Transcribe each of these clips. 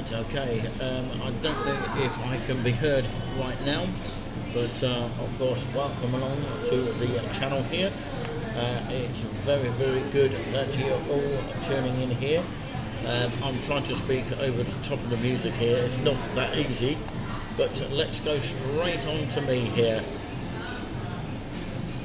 Right, okay. I don't know if I can be heard right now, but of course, welcome along to the channel here. It's very, very good that you're all tuning in here. I'm trying to speak over the top of the music here. It's not that easy, but let's go straight on to me here.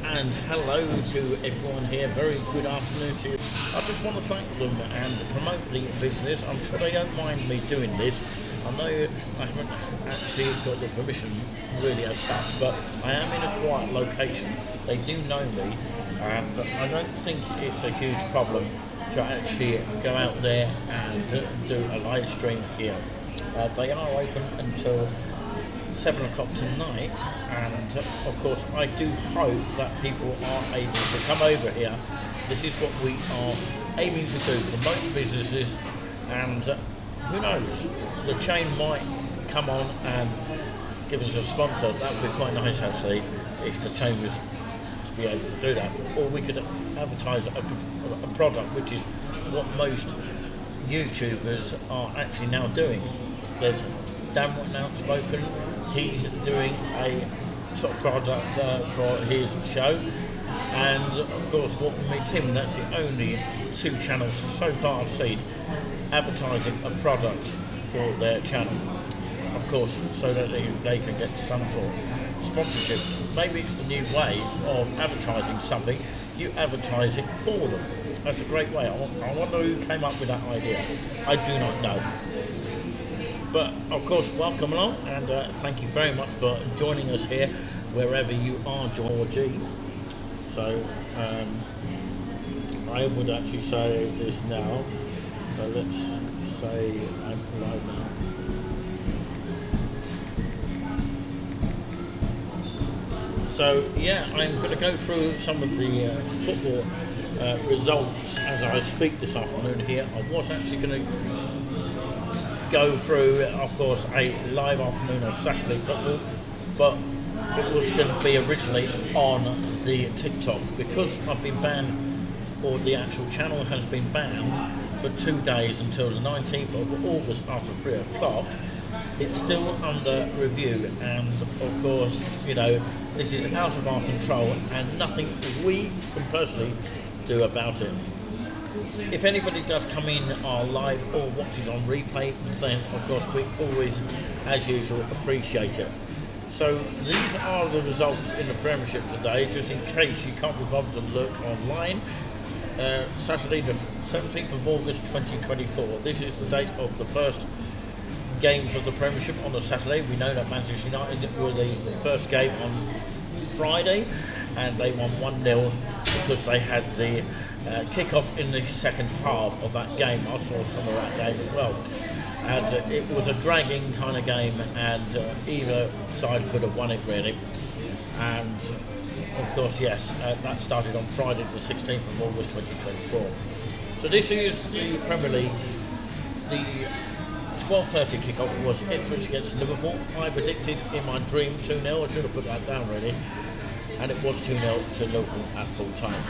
And hello to everyone here, very good afternoon to you. I just want to thank them and promote the business. I'm sure they don't mind me doing this. I know I haven't actually got the permission really as such, but I am in a quiet location. They do know me, and I don't think it's a huge problem to actually go out there and do a live stream here. They are open until 7 o'clock tonight, and of course I do hope that people are able to come over here. This is what we are aiming to do, promote businesses, and who knows, the chain might come on and give us a sponsor. That would be quite nice actually, if the chain was to be able to do that, or we could advertise a product, which is what most YouTubers are actually now doing. There's Dan Outspoken. He's doing a sort of product for his show, and of course Walk With Me Tim, that's the only 2 channels so far I've seen advertising a product for their channel, of course, so that they can get some sort of sponsorship. Maybe it's the new way of advertising something, you advertise it for them. That's a great way. I wonder who came up with that idea. I do not know. But of course, welcome along, and thank you very much for joining us here, wherever you are, Georgie. So I would actually say this now. So let's say I'm live now. So yeah, I'm going to go through some of the football results as I speak this afternoon here. I was actually going to go through, of course, a live afternoon of Saturday football, but it was going to be originally on the TikTok. Because I've been banned, or the actual channel has been banned for 2 days until the 19th of August after 3 o'clock. It's still under review, and of course, you know, this is out of our control and nothing we can personally do about it. If anybody does come in our live or watches on replay, then of course we always, as usual, appreciate it. So these are the results in the Premiership today, just in case you can't be bothered to look online. Saturday the 17th of August 2024. This is the date of the first games of the Premiership on the Saturday. We know that Manchester United were the first game on Friday, and they won 1-0 because they had the kick-off in the second half of that game. I saw some of that game as well, and it was a dragging kind of game, and either side could have won it really. And of course, yes, that started on Friday the 16th of August 2024. So this is the Premier League. The 12:30 kick-off was Ipswich against Liverpool. I predicted in my dream 2-0, I should have put that down really, and it was 2-0 to Liverpool at full time.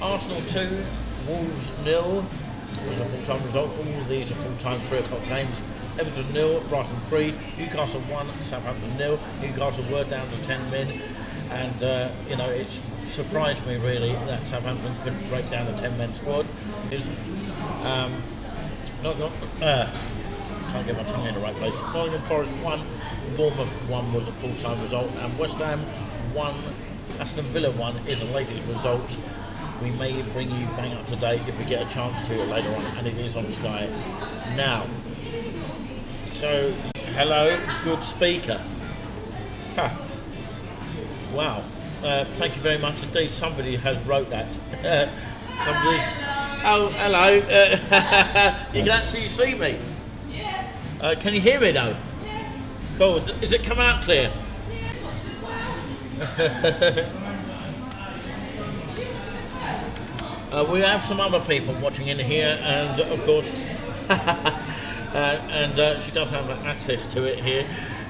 Arsenal 2, Wolves 0 was a full-time result. All of these are full-time 3 o'clock games. Everton 0, Brighton 3, Newcastle 1, Southampton 0. Newcastle were down to 10 men, and you know, it's surprised me really that Southampton couldn't break down a 10-man squad. Can't get my tongue in the right place. Nottingham Forest 1, Bournemouth 1 was a full-time result, and West Ham 1, Aston Villa 1 is the latest result. We may bring you bang up to date if we get a chance to later on, and it is on Sky now. So, hello, good speaker. Huh. Wow. Thank you very much indeed. Somebody has wrote that. Oh, hello. You can actually see me. Can you hear me though? Cool. Is it come out clear? We have some other people watching in here, and of course, she does have access to it here.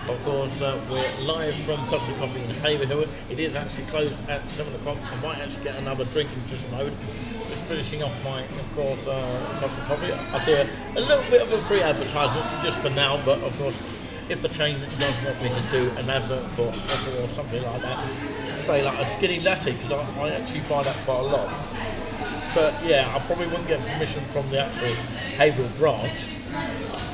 Of course, we're live from Costa Coffee in Haverhill. It is actually closed at 7 o'clock. I might actually get another drink in just a moment. just finishing off my, of course, custom coffee. I do a little bit of a free advertisement just for now, but of course, if the chain does want me to do an advert for coffee or something like that, say like a skinny latte, because I actually buy that quite a lot. But yeah, I probably wouldn't get permission from the actual Haverhill branch.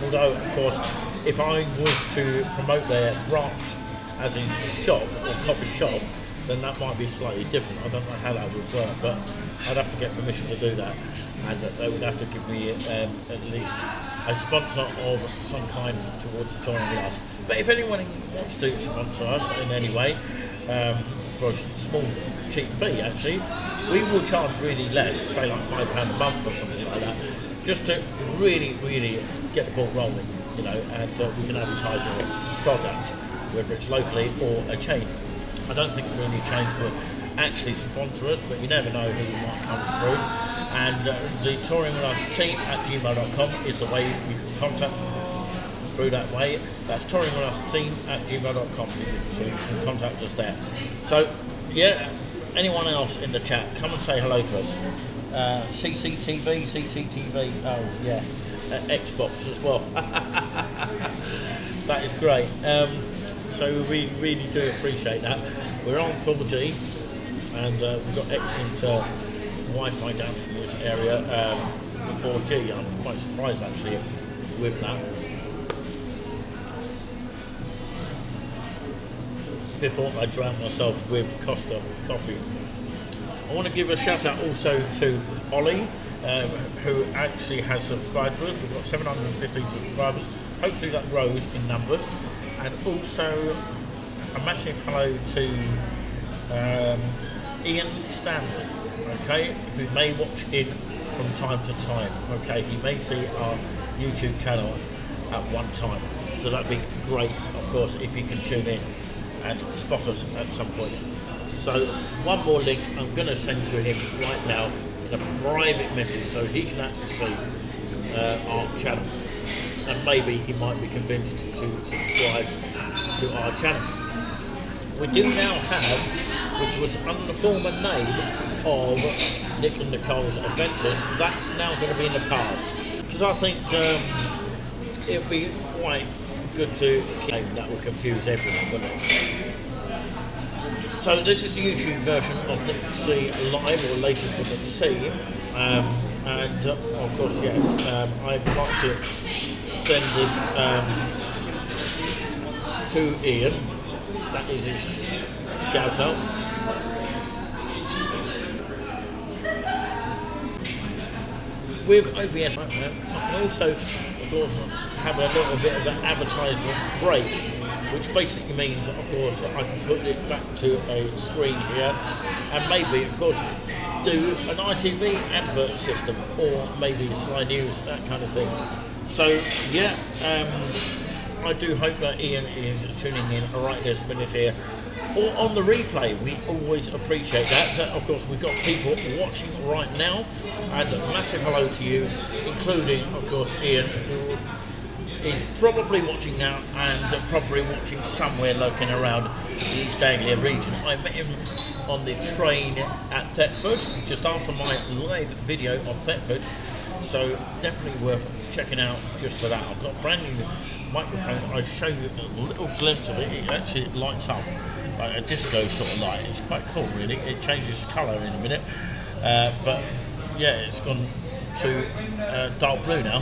Although, of course, if I was to promote their branch as in shop or coffee shop, then that might be slightly different. I don't know how that would work, but I'd have to get permission to do that, and they would have to give me at least a sponsor of some kind towards touring with us. But if anyone wants to sponsor us in any way, for a small cheap fee actually, we will charge really less, say like £5 a month or something like that, just to really get the ball rolling, you know, and we can advertise your product, whether it's locally or a chain. I don't think there are any chains will actually sponsor us, but you never know who might come through. And the touring with us team at gmail.com is the way you can contact through that way. That's touring with us team at gmail.com, so you can contact us there. So yeah, anyone else in the chat, come and say hello to us. CCTV, oh yeah, Xbox as well. That is great. So we really do appreciate that. We're on 4G, and we've got excellent Wi-Fi down in this area for 4G. I'm quite surprised actually with that. Before I drown myself with Costa coffee. I want to give a shout out also to Ollie, who actually has subscribed to us. We've got 715 subscribers. Hopefully that grows in numbers. And also a massive hello to Ian Stanley, okay, who may watch in from time to time. Okay, he may see our YouTube channel at one time. So that'd be great, of course, if you can tune in and spot us at some point. So one more link I'm going to send to him right now in a private message so he can actually see our channel, and maybe he might be convinced to subscribe to our channel. We do now have, which was under the former name of Nick and Nicole's Adventures, that's now going to be in the past, because I think it would be quite good to keep a name that will confuse everyone, wouldn't it? So this is the YouTube version of Nick C Live, or latest with Nick C, and of course, yes, I'd like to send this to Ian. That is his shout out. With OBS, I can also, of course, have a little bit of an advertisement break, which basically means, of course, I can put it back to a screen here, and maybe, of course, do an ITV advert system, or maybe Sky News, that kind of thing. So yeah, I do hope that Ian is tuning in right this minute here, or on the replay. We always appreciate that. Of course, we've got people watching right now, and a massive hello to you, including, of course, Ian, who is probably watching now and probably watching somewhere lurking around the East Anglia region. I met him on the train at Thetford just after my live video of Thetford, so definitely worth checking out just for that. I've got a brand new microphone. I'll show you a little glimpse of it. It actually lights up like a disco sort of light. It's quite cool, really. It changes colour in a minute, but yeah, it's gone to dark blue now.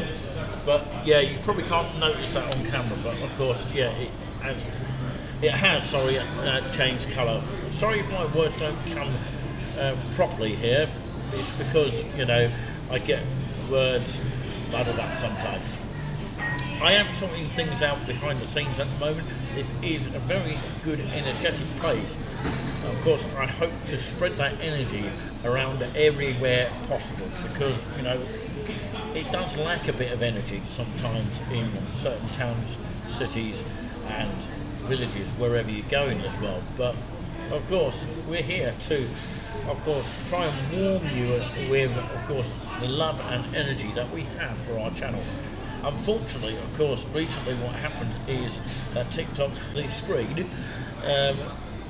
But yeah, you probably can't notice that on camera, but of course, yeah, it has changed colour. Sorry if my words don't come properly here. It's because, you know, I get words muddled up sometimes. I am sorting things out behind the scenes at the moment. This is a very good, energetic place. Of course, I hope to spread that energy around everywhere possible, because, you know, it does lack a bit of energy sometimes in certain towns, cities and villages, wherever you go in this world. But of course, we're here to, of course, try and warm you with, of course, the love and energy that we have for our channel. Unfortunately, of course, recently what happened is that TikTok, the screen,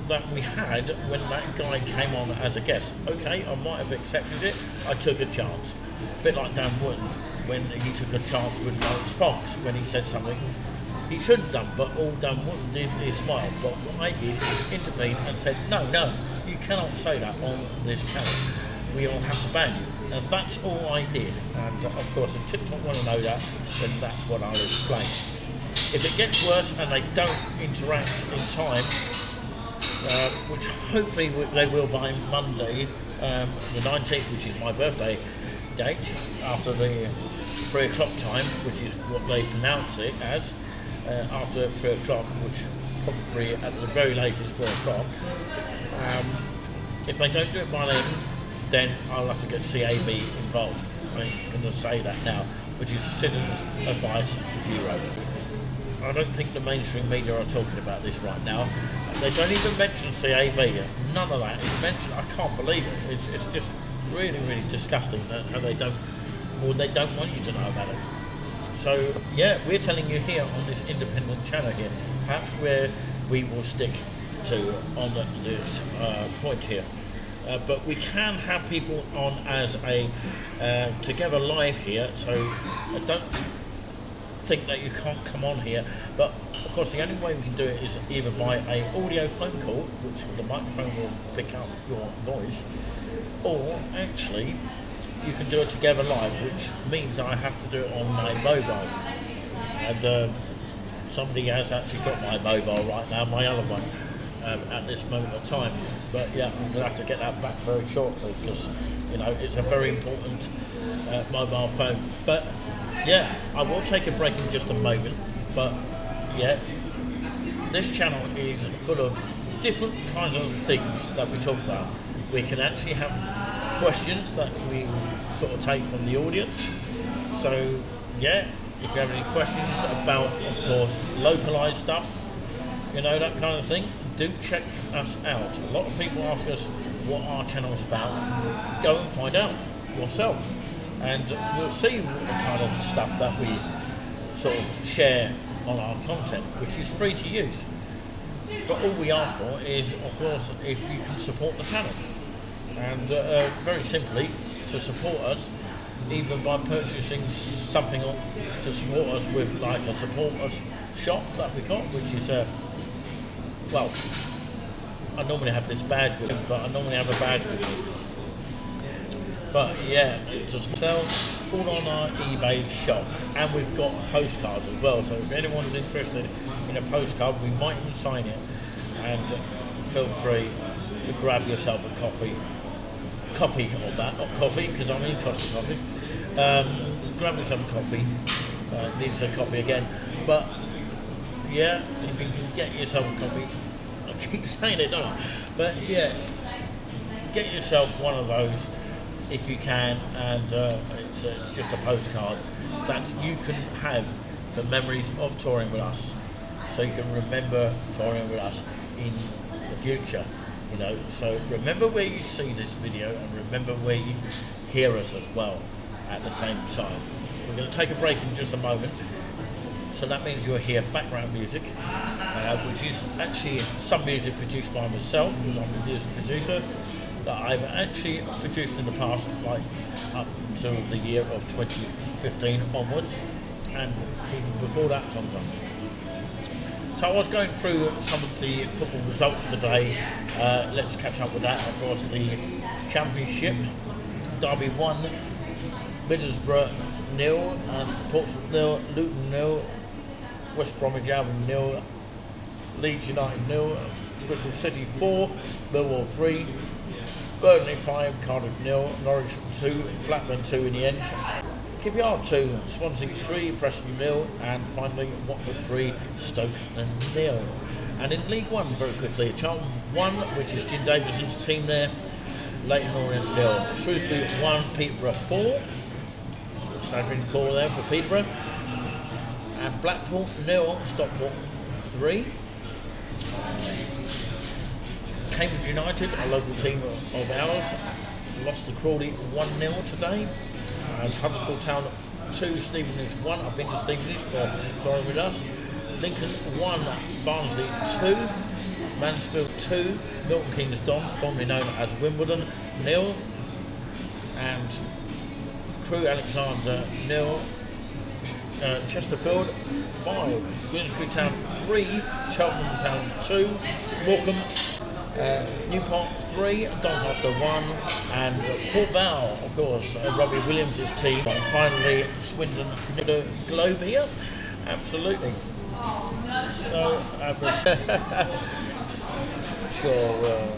that we had when that guy came on as a guest. Okay, I might have accepted it. I took a chance. A bit like Dan Wootton when he took a chance with Lawrence Fox when he said something he shouldn't have done, but all Dan Wootton did is smile. But what I did is intervene and said, no, you cannot say that on this channel. We all have to ban you. And that's all I did. And of course, if TikTok want to know that, then that's what I'll explain. If it gets worse and they don't interact in time, which hopefully they will by Monday, the 19th, which is my birthday date, after the 3 o'clock time, which is what they pronounce it as, after 3 o'clock, which probably at the very latest 4 o'clock. If they don't do it by then I'll have to get CAB involved. I'm going to say that now, which is Citizens Advice Bureau. I don't think the mainstream media are talking about this right now. They don't even mention CAB. None of that is mentioned. I can't believe it. It's just really, really disgusting how they don't want you to know about it. So yeah, we're telling you here on this independent channel here, perhaps where we will stick to on this point here. But we can have people on as a together live here, so I don't think that you can't come on here, but of course the only way we can do it is either by a audio phone call, which the microphone will pick up your voice, or actually you can do it together live, which means I have to do it on my mobile. And somebody has actually got my mobile right now, my other one, at this moment of time. But yeah, I'm going to have to get that back very shortly, because you know it's a very important mobile phone. But yeah, I will take a break in just a moment. But yeah, this channel is full of different kinds of things that we talk about. We can actually have questions that we sort of take from the audience. So yeah, if you have any questions about, of course, localized stuff, you know, that kind of thing, do check us out. A lot of people ask us what our channel is about. Go and find out yourself, and we'll see what kind of stuff that we sort of share on our content, which is free to use. But all we ask for is, of course, if you can support the channel, and very simply, to support us, even by purchasing something to support us with, like a support us shop that we got, which is well, I normally have this badge with me, but I normally have a badge with me. But yeah, to sell all on our eBay shop, and we've got postcards as well. So if anyone's interested in a postcard, we might even sign it, and feel free to grab yourself a copy of that, not coffee, because I'm in Costa Coffee. Grab yourself a copy. Needs a coffee again, but yeah, if you can get yourself a copy, I keep saying it, don't I? But yeah, get yourself one of those if you can, and it's just a postcard that you can have for memories of touring with us, so you can remember touring with us in the future. You know, so remember where you see this video, and remember where you hear us as well at the same time. We're going to take a break in just a moment. So that means you'll hear background music, which is actually some music produced by myself, because I'm a music producer, that I've actually produced in the past, like up until the year of 2015 onwards, and even before that sometimes. So I was going through some of the football results today. Let's catch up with that. Of course, the Championship, Derby 1, Middlesbrough 0, and Portsmouth 0, Luton 0, West Bromwich Albion 0, Leeds United 0, Bristol City 4, Millwall 3, Burnley 5, Cardiff 0, Norwich 2, Blackburn 2 in the end, QPR 2, Swansea 3, Preston 0, and finally Watford 3, Stoke 0. And in League 1, very quickly, Charlton 1, which is Jim Davison's team there, Leyton Orient 0, Shrewsbury 1, Peterborough 4, staggering 4 there for Peterborough, and Blackpool 0, Stockport 3. Cambridge United, a local team of ours, lost to Crawley 1-0 today, and Huddersfield Town 2, Stevenage 1. I've been to Stevenage for touring with us. Lincoln 1, Barnsley 2, Mansfield 2, Milton Keynes Dons, formerly known as Wimbledon, 0, and Crewe Alexander 0, Chesterfield 5, Grimsby Town 3, Cheltenham Town 2, Morecambe, Newport 3, Doncaster 1, and Port Vale, of course, Robbie Williams' team. And finally, Swindon, the globe here. Absolutely. So, sure.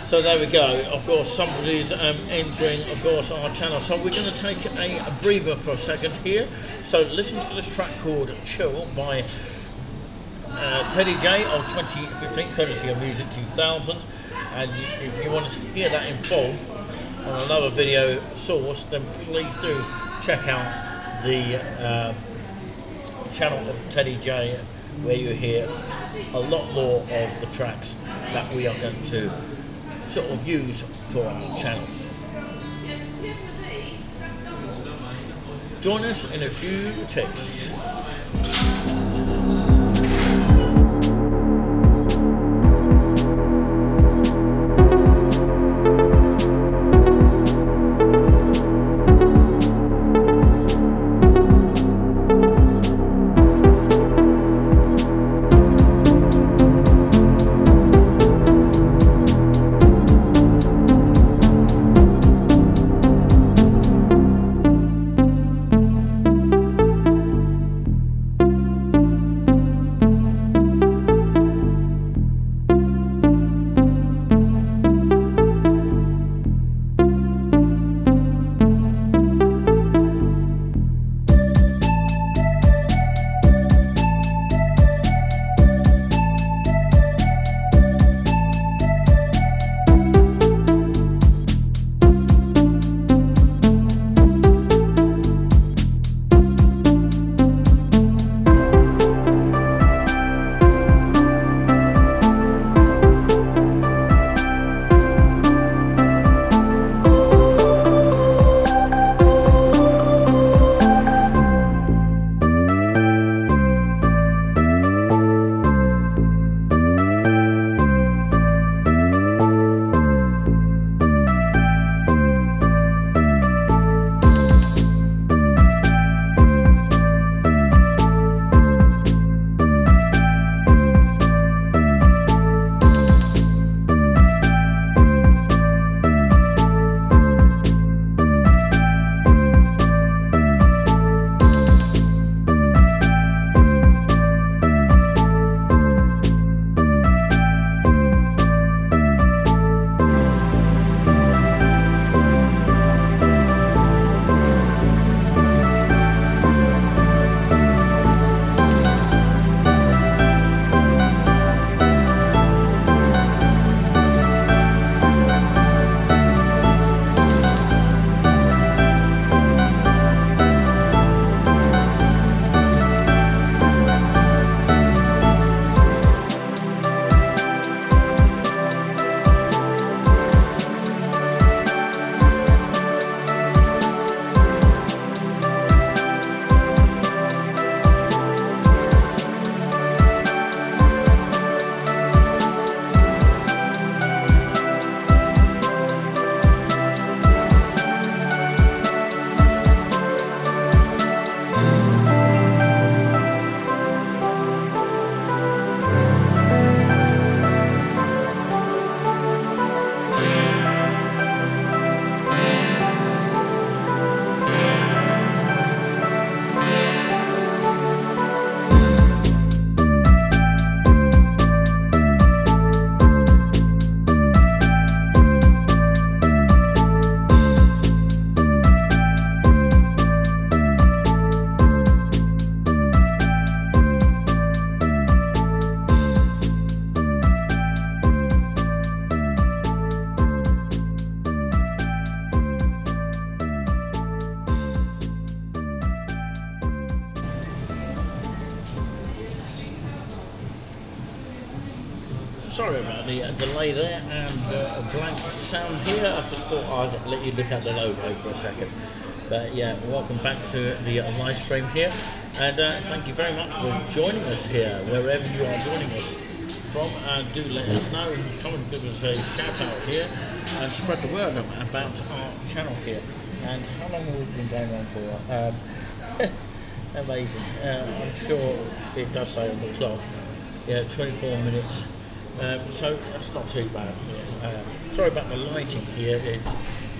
So there we go. Of course, somebody's entering, of course, our channel. So we're going to take a breather for a second here. So listen to this track called "Chill" by Teddy J of 2015, courtesy of Music 2000. And if you want to hear that in full on another video source, then please do check out the channel of Teddy J, where you hear a lot more of the tracks that we are going to sort of use for our channel. Join us in a few ticks. sorry about the delay there and a blank sound here. I just thought I'd let you look at the logo for a second. But yeah, welcome back to the live stream here, and thank you very much for joining us here, wherever you are joining us from. Do let us know, come and give us a shout out here, and spread the word about our channel here. And how long have we been going on for? Amazing. I'm sure it does say on the clock. Yeah, 24 minutes. So that's not too bad. Sorry about the lighting here. It's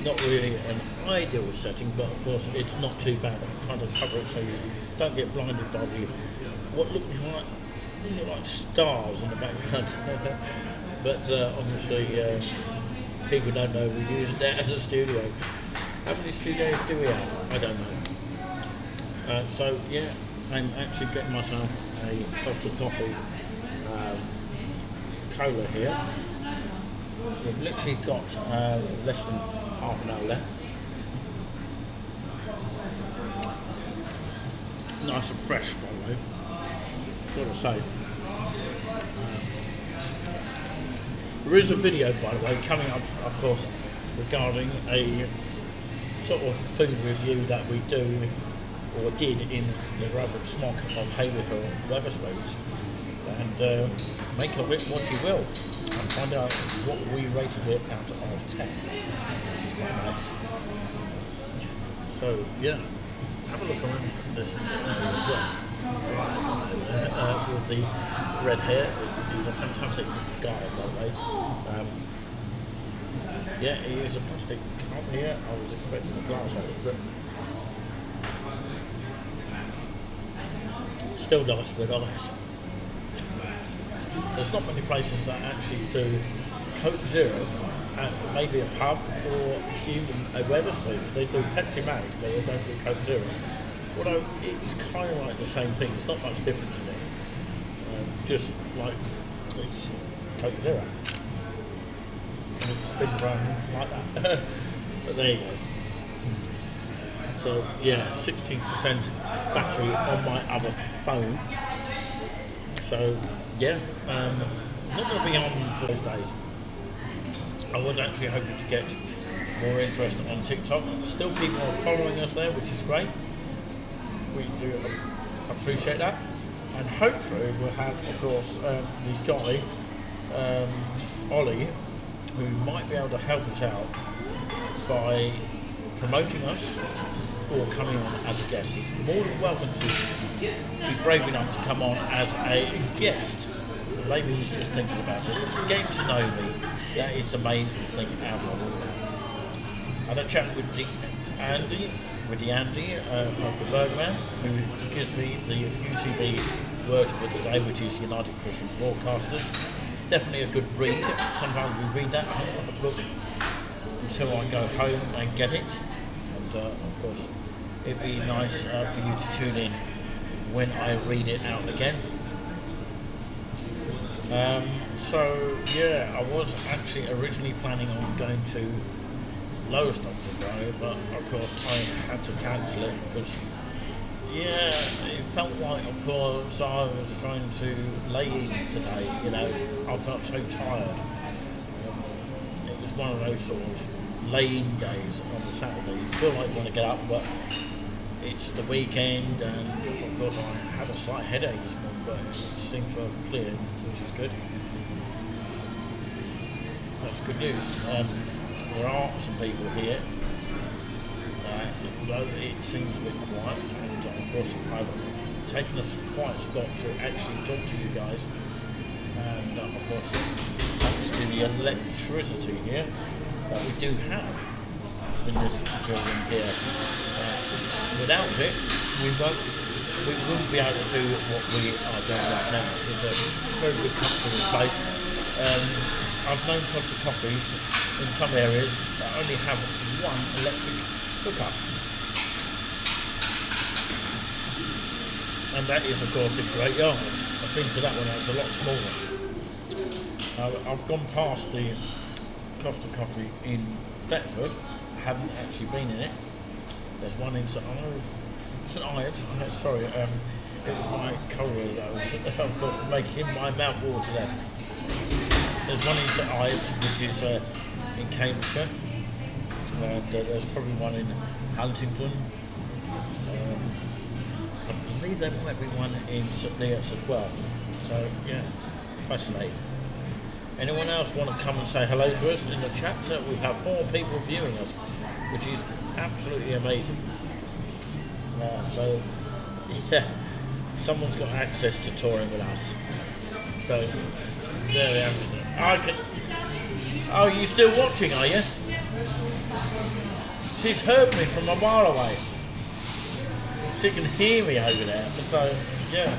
not really an ideal setting, but of course it's not too bad. I'm trying to cover it so you don't get blinded by what look like stars in the background. But obviously people don't know we're using that as a studio. How many studios do we have? I don't know. So yeah, I'm actually getting myself a Costa Coffee cola here. We've literally got less than half an hour left. Nice and fresh, by the way. Gotta say. There is a video, by the way, coming up, of course, regarding a sort of food review that we do or did in the Robert Smock of Hayward Wetherspoons, and make of it what you will and find out what we rated it out of 10, which is quite nice. So yeah, have a look around this as well. With the red hair, he's a fantastic guy, by the way. Yeah, he is a plastic cup here. I was expecting a glass of it, but still nice, but honest. There's not many places that actually do Coke Zero at maybe a pub or even a Wetherspoons. They do Pepsi Max, but they don't do Coke Zero. Although it's kind of like the same thing, it's not much difference in it. Just like it's Coke Zero. And it's been run like that. But there you go. So yeah, 16% battery on my other phone. So yeah, not going to be on for those days. I was actually hoping to get more interest on TikTok. Still people are following us there, which is great. We do appreciate that. And hopefully we'll have, of course, the guy, Ollie, who might be able to help us out by promoting us or coming on as a guest. He's more than welcome to be brave enough to come on as a guest. Maybe he's just thinking about it. Getting to know me, that is the main thing out of all that. I had a chat with Andy of the Bergman, who gives me the UCB word for today, which is United Christian Broadcasters. Definitely a good read. Sometimes we read that a book until I go home and get it. And of course, it'd be nice for you to tune in when I read it out again. So yeah, I was actually originally planning on going to Lowestoft today, but of course I had to cancel it because yeah, it felt like, of course, I was trying to lay in today. You know, I felt so tired. It was one of those sort of lay-in days on the Saturday. You feel like you want to get up, but it's the weekend, and of course I had a slight headache this morning, but it seems to have cleared, which is good. That's good news. There are some people here, although it seems a bit quiet, and of course I've taken a quiet spot to actually talk to you guys, and of course thanks to the electricity here that we do have in this building here. Without it, we wouldn't be able to do what we are doing right now. It's a very good, comfortable place. I've known Costa Coffees in some areas that only have one electric hookup. And that is, of course, in Great Yarmouth. I've been to that one, that's a lot smaller. I've gone past the Costa Coffee in Thetford, haven't actually been in it. There's one in St Ives, sorry, it was my cola that was, of course, making my mouth water there. there's one in St Ives, which is in Cambridgeshire, and there's probably one in Huntingdon. I believe there might be one in St Neots as well. So yeah, fascinating. Anyone else want to come and say hello to us in the chat? So we have 4 people viewing us, which is absolutely amazing. So yeah, someone's got access to touring with us. So there we have it. Oh, you still watching, are you? She's heard me from a mile away. She can hear me over there. So yeah,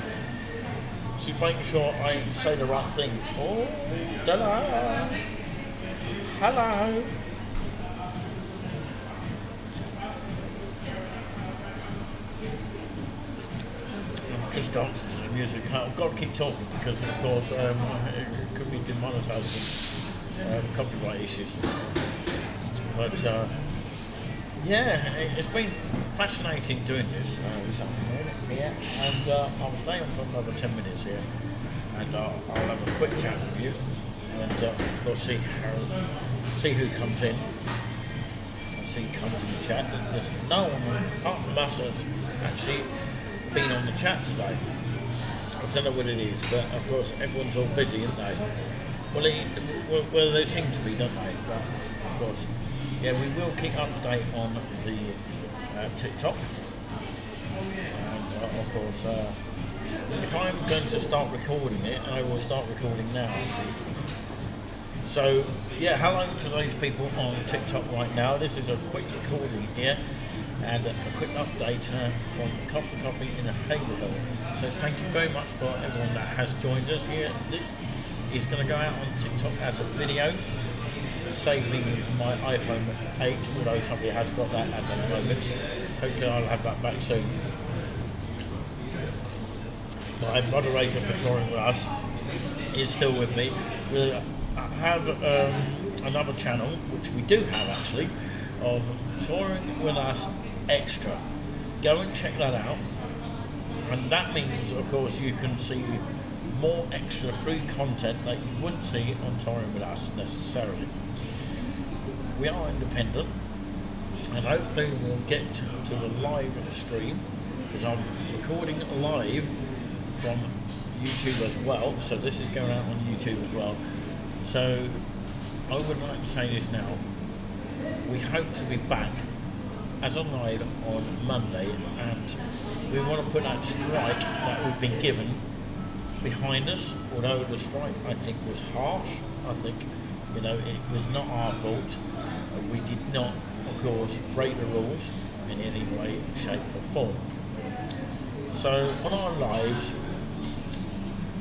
she's making sure I say the right thing. Oh, hello. Hello. Just dancing to the music. I've got to keep talking because, of course, it could be demonetised, copyright issues. But yeah, it's been fascinating doing this afternoon here, and I'll stay on for another 10 minutes here, and I'll have a quick chat with you, and of course see who comes in. See who comes in the chat. There's no one apart from us that's actually been on the chat today. I don't know what it is, but of course everyone's all busy, aren't they? Well, they seem to be, don't they? But of course, yeah, we will keep up to date on the TikTok, and of course, if I'm going to start recording it, I will start recording now. Actually. So yeah, hello to those people on TikTok right now. This is a quick recording here. And a quick update from Costa Coffee in Haverhill. So thank you very much for everyone that has joined us here. This is going to go out on TikTok as a video. Save me using my iPhone 8, although somebody has got that at the moment. Hopefully I'll have that back soon. My moderator for touring with us is still with me. We'll have another channel, which we do have actually, of touring with us extra. Go and check that out, and that means of course you can see more extra free content that you wouldn't see on touring with us necessarily. We are independent, and hopefully we'll get to the live stream, because I'm recording live from YouTube as well, so this is going out on YouTube as well. So I would like to say this now. We hope to be back as a live on Monday, and we want to put that strike that we've been given behind us. Although the strike I think was harsh, I think it was not our fault. We did not, of course, break the rules in any way, shape or form. So on our lives,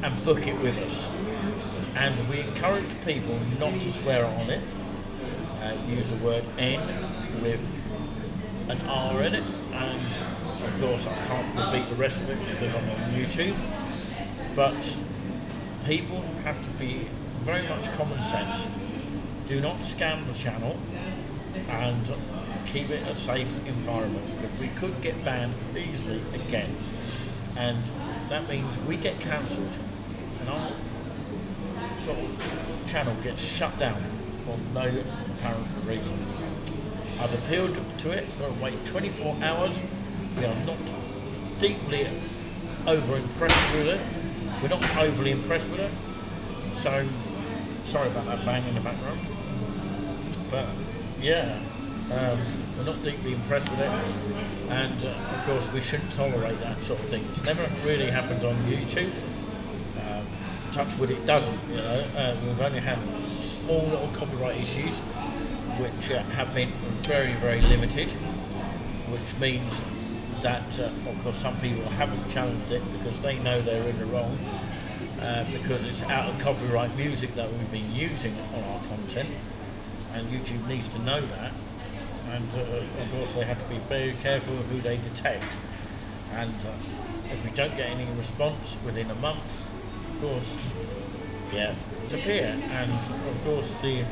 and book it with us, and we encourage people not to swear on it. Use the word N with an R in it, and of course I can't repeat the rest of it because I'm on YouTube, but people have to be very much common sense. Do not scam the channel, and keep it a safe environment, because we could get banned easily again, and that means we get cancelled and our sort of channel gets shut down for no apparent reason. I've appealed to it, got to wait 24 hours. We are not deeply over impressed with it. We're not overly impressed with it. So, sorry about that bang in the background. But yeah, we're not deeply impressed with it. And of course we shouldn't tolerate that sort of thing. It's never really happened on YouTube. Touch wood, it doesn't, we've only had small little copyright issues, which have been very, very limited, which means that, of course, some people haven't challenged it because they know they're in the wrong, because it's out of copyright music that we've been using on our content, and YouTube needs to know that, and of course they have to be very careful of who they detect, and if we don't get any response within a month, of course, yeah, disappear, and of course the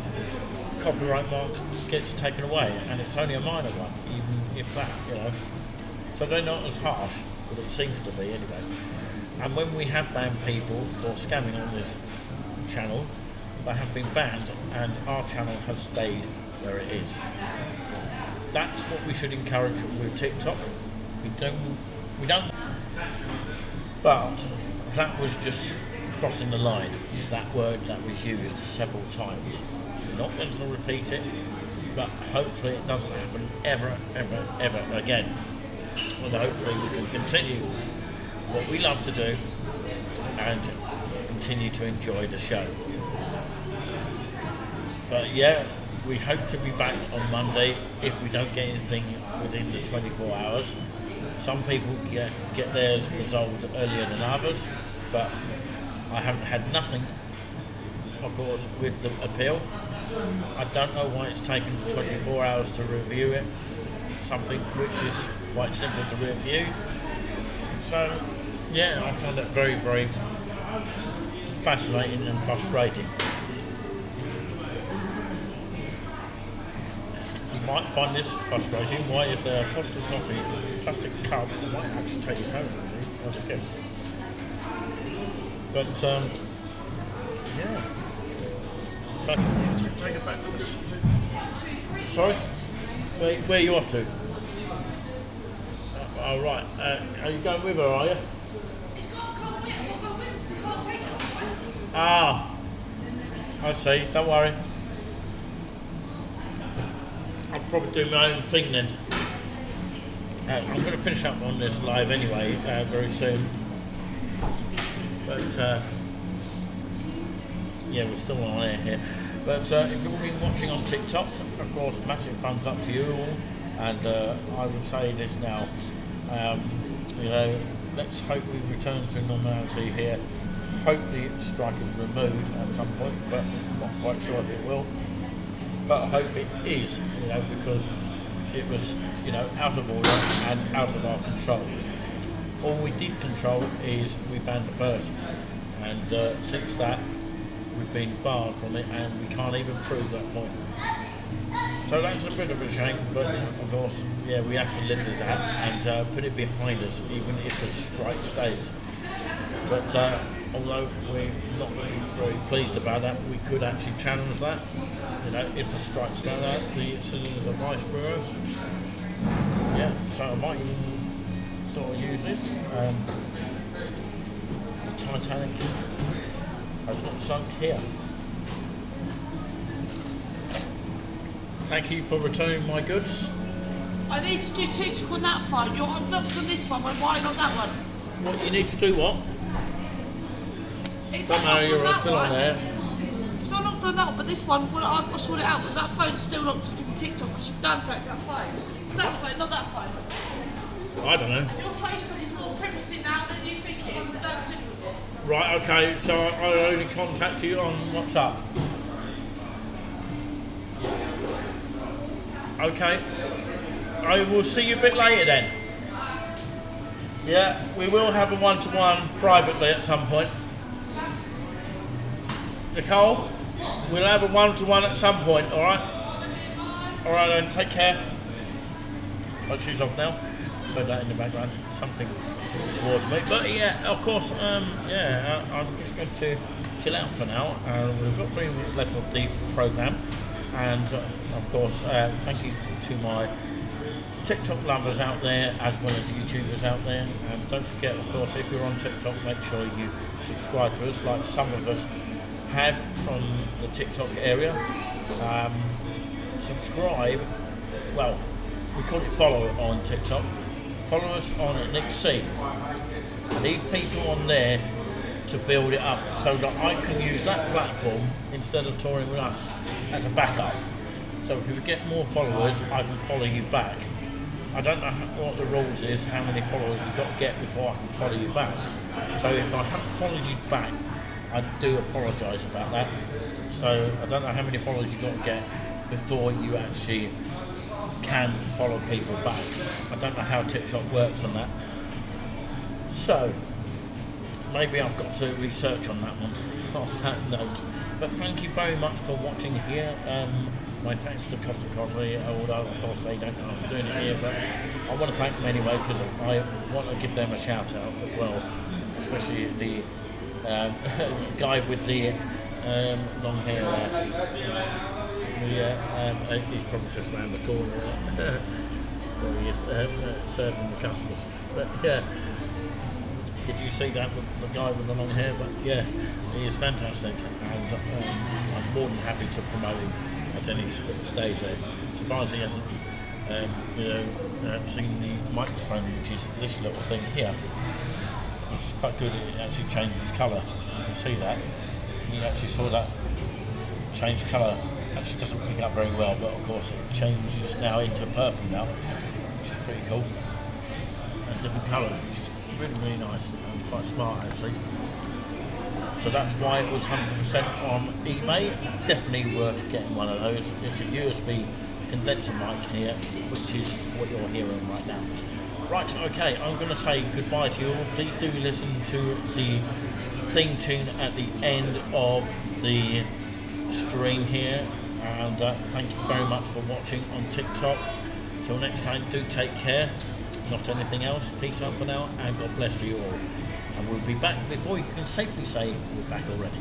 copyright mark gets taken away, and it's only a minor one, even if that, so they're not as harsh, but it seems to be anyway. And when we have banned people for scamming on this channel, they have been banned, and our channel has stayed where it is. That's what we should encourage with TikTok. We don't, but that was just crossing the line. That word that was used several times. We're not going to repeat it, but hopefully it doesn't happen ever again. And hopefully we can continue what we love to do and continue to enjoy the show. But yeah, we hope to be back on Monday if we don't get anything within the 24 hours. Some people get theirs resolved earlier than others, but I haven't had nothing, of course, with the appeal. I don't know why it's taken 24 hours to review it, something which is quite simple to review. So yeah, I find that very, very fascinating and frustrating. You might find this frustrating. Why is there a Costa Coffee plastic cup? I might actually take this home actually, as a gift. But yeah. Take it back with us. Sorry? Where are you off to? Oh right. Are you going with her, are you? Ah, I see, don't worry. I'll probably do my own thing then. I'm going to finish up on this live anyway, very soon. But yeah, we're still on air here. But if you've been watching on TikTok, of course, massive thumbs up to you all. And I would say this now, you know, let's hope we return to normality here. Hopefully strike is removed at some point, but I'm not quite sure if it will. But I hope it is, you know, because it was, you know, out of order and out of our control. All we did control is we banned the person, and since that we've been barred from it, and we can't even prove that point. So that's a bit of a shame, but of course, yeah, we have to live with that and put it behind us, even if the strike stays. But although we're not really very pleased about that, we could actually challenge that. You know, if the strikes go out, the citizens of Vice Bureaus. Yeah, so I might even sort of use this. The Titanic has not sunk here. Thank you for returning my goods. I need to do TikTok on that phone. I'm locked on this one, why not that one? What, you need to do what? It's Somehow you're still on there. It's not locked on that one, but this one, well, I've got to sort it out because that phone's still locked from TikTok because you've done something to that phone. It's that phone, not that phone. I don't know. Your Facebook is more privacy now than you think it is. Don't think with it. Right, okay, so I'll only contact you on WhatsApp. Okay. I will see you a bit later then. Yeah, we will have a one-to-one privately at some point. Nicole, we'll have a one-to-one at some point, alright? Alright then, take care. Oh, she's off now. Heard that in the background, something towards me. But yeah, of course, yeah, I'm just going to chill out for now. We've got 3 minutes left of the programme. And of course, thank you to my TikTok lovers out there as well as YouTubers out there. And don't forget, of course, if you're on TikTok, make sure you subscribe to us like some of us have from the TikTok area. Subscribe, well, we call it follow on TikTok. Follow us on Nick C. I need people on there to build it up so that I can use that platform instead of touring with us as a backup. So if we get more followers, I can follow you back. I don't know what the rules is, how many followers you've got to get before I can follow you back. So if I haven't followed you back, I do apologise about that. So I don't know how many followers you've got to get before you actually can follow people back. I don't know how TikTok works on that. So maybe I've got to research on that one, off that note. But thank you very much for watching here. My thanks to Costa Coffee, although of course they don't know I'm doing it here, but I want to thank them anyway because I want to give them a shout out as well, especially the guy with the long hair he's probably just round the corner where he is serving the customers. But yeah, did you see that, the guy with the long hair? But yeah, he is fantastic, and I'm more than happy to promote him at any stage there. Surprised he hasn't seen the microphone, which is this little thing here, which is quite good. It actually changes colour. You can see that. You actually saw that change colour. Actually doesn't pick up very well, but of course it changes now into purple now, which is pretty cool. And different colours, which is really nice and quite smart actually. So that's why it was 100% on eBay. Definitely worth getting one of those. It's a USB condenser mic here, which is what you're hearing right now. Right, okay, I'm going to say goodbye to you all. Please do listen to the theme tune at the end of the stream here, and thank you very much for watching on TikTok. Till next time, do take care, not anything else. Peace out for now, and God bless you all. And we'll be back before you can safely say we're back already.